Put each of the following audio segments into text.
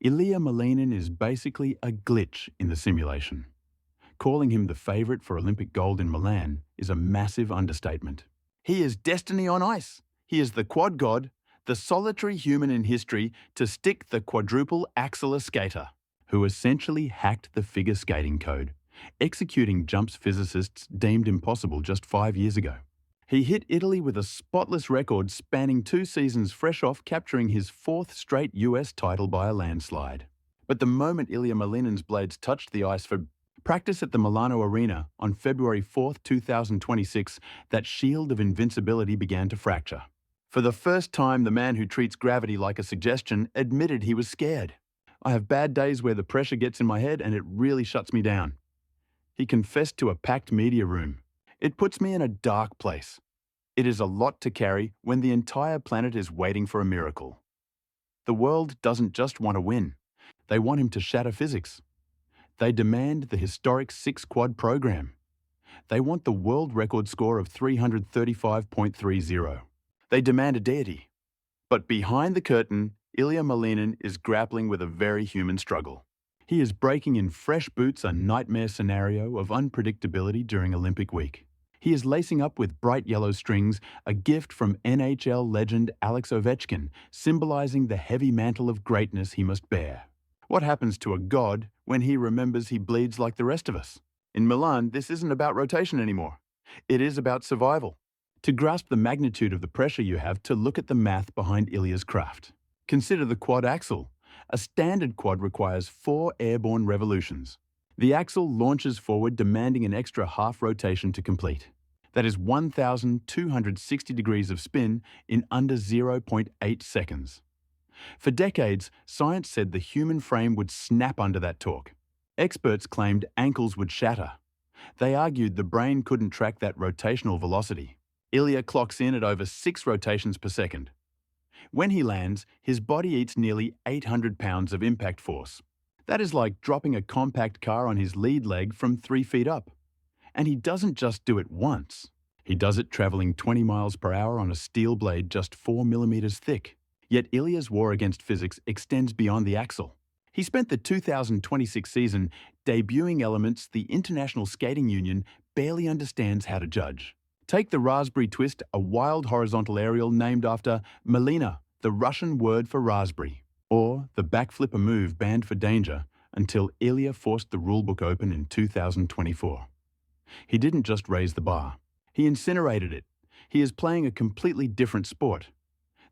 Ilia Malinin is basically a glitch in the simulation. Calling him the favourite for Olympic gold in Milan is a massive understatement. He is destiny on ice. He is the quad god, the solitary human in history to stick the quadruple Axel skater, who essentially hacked the figure skating code, executing jumps physicists deemed impossible just 5 years ago. He hit Italy with a spotless record spanning 2 seasons fresh off capturing his 4th straight US title by a landslide. But the moment Ilia Malinin's blades touched the ice for practice at the Milano arena on February 4, 2026, that shield of invincibility began to fracture. For the first time, the man who treats gravity like a suggestion admitted he was scared. "I have bad days where the pressure gets in my head and it really shuts me down." He confessed to a packed media room. "It puts me in a dark place. It is a lot to carry when the entire planet is waiting for a miracle." The world doesn't just want to win. They want him to shatter physics. They demand the historic 6-quad program. They want the world record score of 335.30. They demand a deity. But behind the curtain, Ilia Malinin is grappling with a very human struggle. He is breaking in fresh boots a nightmare scenario of unpredictability during Olympic week. He is lacing up with bright yellow strings, a gift from NHL legend Alex Ovechkin, symbolizing the heavy mantle of greatness he must bear. What happens to a god when he remembers he bleeds like the rest of us? In Milan, this isn't about rotation anymore. It is about survival. To grasp the magnitude of the pressure you have to look at the math behind Ilia's craft. Consider the quad axle. A standard quad requires 4 airborne revolutions. The axle launches forward, demanding an extra half rotation to complete. That is 1,260 degrees of spin in under 0.8 seconds. For decades, science said the human frame would snap under that torque. Experts claimed ankles would shatter. They argued the brain couldn't track that rotational velocity. Ilia clocks in at over 6 rotations per second. When he lands, his body eats nearly 800 pounds of impact force. That is like dropping a compact car on his lead leg from 3 feet up. And he doesn't just do it once. He does it traveling 20 miles per hour on a steel blade just 4 millimeters thick. Yet Ilia's war against physics extends beyond the axle. He spent the 2026 season debuting elements the International Skating Union barely understands how to judge. Take the raspberry twist, a wild horizontal aerial named after Malina, the Russian word for raspberry. Or the backflipper move banned for danger until Ilia forced the rulebook open in 2024. He didn't just raise the bar. He incinerated it. He is playing a completely different sport.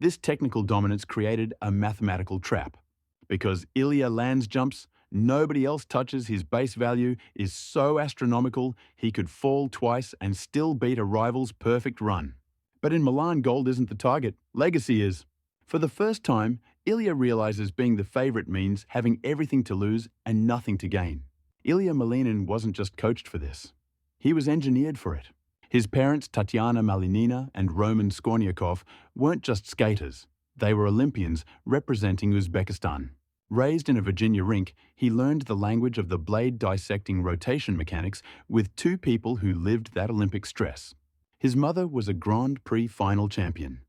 This technical dominance created a mathematical trap. Because Ilia lands jumps, nobody else touches, his base value is so astronomical he could fall twice and still beat a rival's perfect run. But in Milan, gold isn't the target, legacy is. For the first time, Ilia realizes being the favorite means having everything to lose and nothing to gain. Ilia Malinin wasn't just coached for this. He was engineered for it. His parents, Tatiana Malinina and Roman Skorniakov, weren't just skaters. They were Olympians representing Uzbekistan. Raised in a Virginia rink, he learned the language of the blade-dissecting rotation mechanics with 2 people who lived that Olympic stress. His mother was a Grand Prix final champion.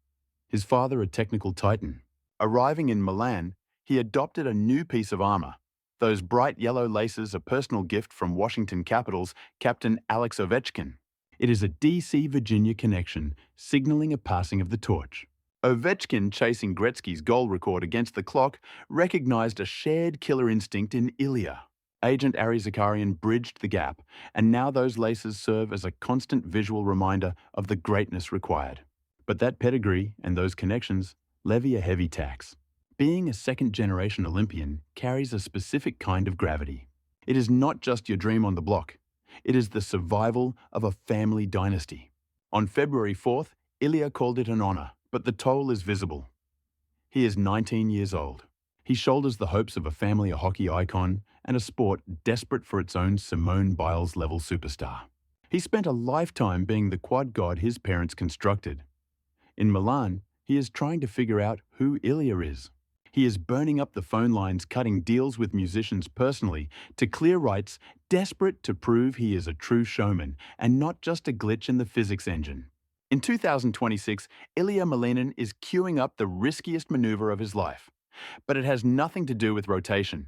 His father a technical titan. Arriving in Milan, he adopted a new piece of armor. Those bright yellow laces, a personal gift from Washington Capitals captain Alex Ovechkin. It is a DC Virginia connection, signaling a passing of the torch. Ovechkin, chasing Gretzky's goal record against the clock, recognized a shared killer instinct in Ilia. Agent Ari Zakarian bridged the gap, and now those laces serve as a constant visual reminder of the greatness required. But that pedigree and those connections levy a heavy tax. Being a second-generation Olympian carries a specific kind of gravity. It is not just your dream on the block. It is the survival of a family dynasty. On February 4th, Ilia called it an honor, but the toll is visible. He is 19 years old. He shoulders the hopes of a family, a hockey icon, and a sport desperate for its own Simone Biles-level superstar. He spent a lifetime being the quad god his parents constructed. In Milan, he is trying to figure out who Ilia is. He is burning up the phone lines, cutting deals with musicians personally to clear rights, desperate to prove he is a true showman and not just a glitch in the physics engine. In 2026, Ilia Malinin is queuing up the riskiest maneuver of his life. But it has nothing to do with rotation.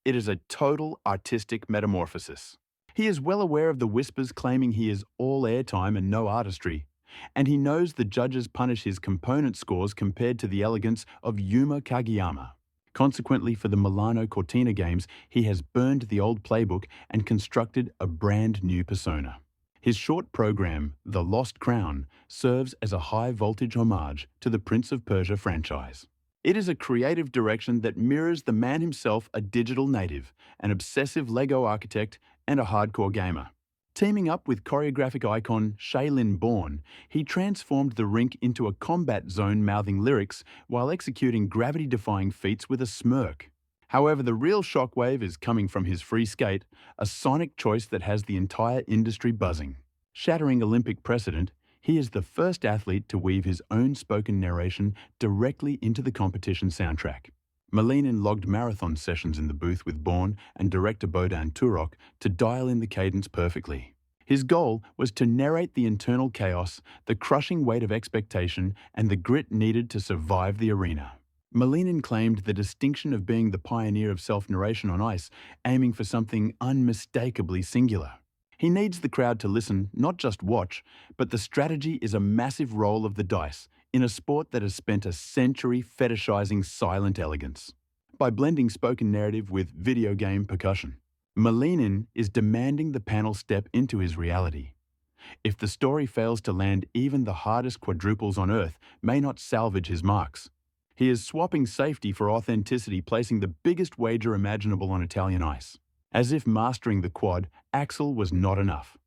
It is a total artistic metamorphosis. He is well aware of the whispers claiming he is all airtime and no artistry, and he knows the judges punish his component scores compared to the elegance of Yuma Kageyama. Consequently, for the Milano Cortina games, he has burned the old playbook and constructed a brand new persona. His short program, The Lost Crown, serves as a high-voltage homage to the Prince of Persia franchise. It is a creative direction that mirrors the man himself, a digital native, an obsessive Lego architect, and a hardcore gamer. Teaming up with choreographic icon Shailin Bourne, he transformed the rink into a combat zone mouthing lyrics while executing gravity-defying feats with a smirk. However, the real shockwave is coming from his free skate, a sonic choice that has the entire industry buzzing. Shattering Olympic precedent, he is the first athlete to weave his own spoken narration directly into the competition soundtrack. Malinin logged marathon sessions in the booth with Bourne and director Bohdan Turok to dial in the cadence perfectly. His goal was to narrate the internal chaos, the crushing weight of expectation, and the grit needed to survive the arena. Malinin claimed the distinction of being the pioneer of self-narration on ice, aiming for something unmistakably singular. He needs the crowd to listen, not just watch, but the strategy is a massive roll of the dice in a sport that has spent a century fetishizing silent elegance. By blending spoken narrative with video game percussion, Malinin is demanding the panel step into his reality. If the story fails to land, even the hardest quadruples on earth may not salvage his marks. He is swapping safety for authenticity, placing the biggest wager imaginable on Italian ice. As if mastering the quad, Axel was not enough.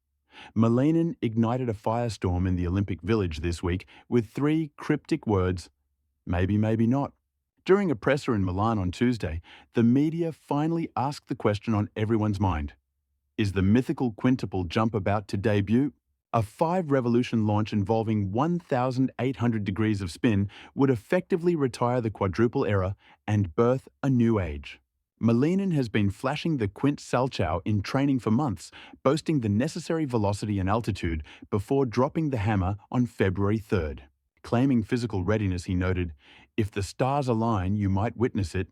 Malinin ignited a firestorm in the Olympic Village this week with 3 cryptic words, maybe, maybe not. During a presser in Milan on Tuesday, the media finally asked the question on everyone's mind. Is the mythical quintuple jump about to debut? A 5-revolution launch involving 1,800 degrees of spin would effectively retire the quadruple era and birth a new age. Malinin has been flashing the quint salchow in training for months, boasting the necessary velocity and altitude before dropping the hammer on February 3rd. Claiming physical readiness, he noted, "If the stars align, you might witness it,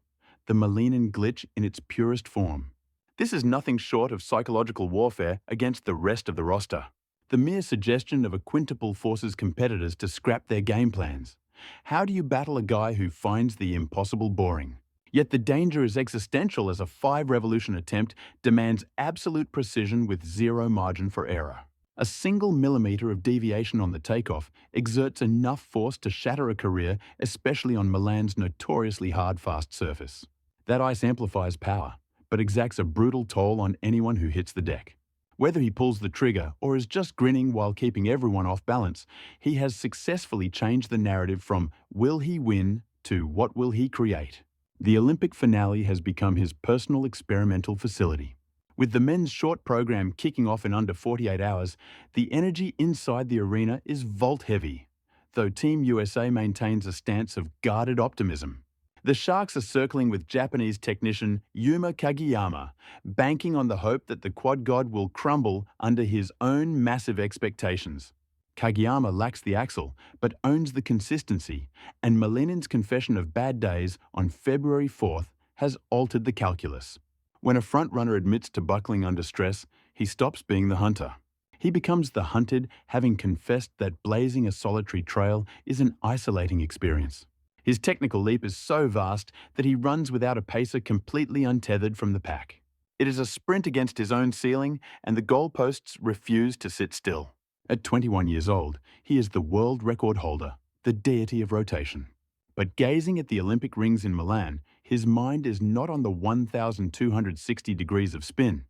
the Malinin glitch in its purest form." This is nothing short of psychological warfare against the rest of the roster. The mere suggestion of a quintuple forces competitors to scrap their game plans. How do you battle a guy who finds the impossible boring? Yet the danger is existential as a 5-revolution attempt demands absolute precision with zero margin for error. A single millimeter of deviation on the takeoff exerts enough force to shatter a career, especially on Milan's notoriously hard, fast surface. That ice amplifies power, but exacts a brutal toll on anyone who hits the deck. Whether he pulls the trigger or is just grinning while keeping everyone off balance, he has successfully changed the narrative from "will he win" to "what will he create." The Olympic finale has become his personal experimental facility. With the men's short program kicking off in under 48 hours, the energy inside the arena is vault-heavy, though Team USA maintains a stance of guarded optimism. The Sharks are circling with Japanese technician Yuma Kageyama, banking on the hope that the quad god will crumble under his own massive expectations. Kageyama lacks the Axel, but owns the consistency, and Malinin's confession of bad days on February 4th has altered the calculus. When a frontrunner admits to buckling under stress, he stops being the hunter. He becomes the hunted, having confessed that blazing a solitary trail is an isolating experience. His technical leap is so vast that he runs without a pacer, completely untethered from the pack. It is a sprint against his own ceiling, and the goalposts refuse to sit still. At 21 years old, he is the world record holder, the deity of rotation. But gazing at the Olympic rings in Milan, his mind is not on the 1,260 degrees of spin.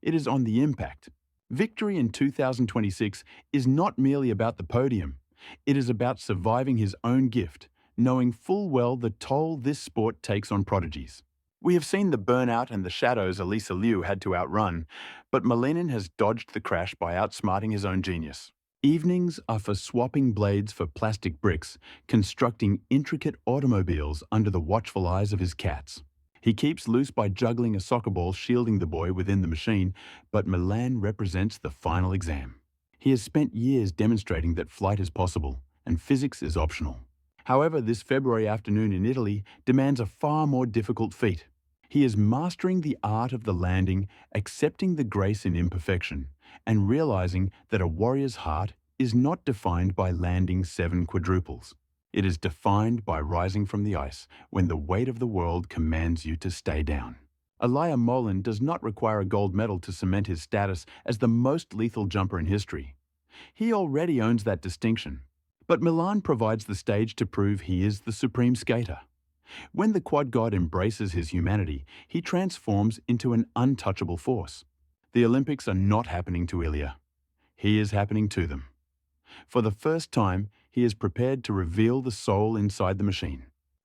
It is on the impact. Victory in 2026 is not merely about the podium. It is about surviving his own gift, knowing full well the toll this sport takes on prodigies. We have seen the burnout and the shadows Elisa Liu had to outrun, but Malinin has dodged the crash by outsmarting his own genius. Evenings are for swapping blades for plastic bricks, constructing intricate automobiles under the watchful eyes of his cats. He keeps loose by juggling a soccer ball, shielding the boy within the machine, but Milan represents the final exam. He has spent years demonstrating that flight is possible and physics is optional. However, this February afternoon in Italy demands a far more difficult feat. He is mastering the art of the landing, accepting the grace in imperfection, and realizing that a warrior's heart is not defined by landing 7 quadruples. It is defined by rising from the ice when the weight of the world commands you to stay down. Ilia Malinin does not require a gold medal to cement his status as the most lethal jumper in history. He already owns that distinction. But Milan provides the stage to prove he is the supreme skater. When the quad god embraces his humanity, he transforms into an untouchable force. The Olympics are not happening to Ilia. He is happening to them. For the first time, he is prepared to reveal the soul inside the machine.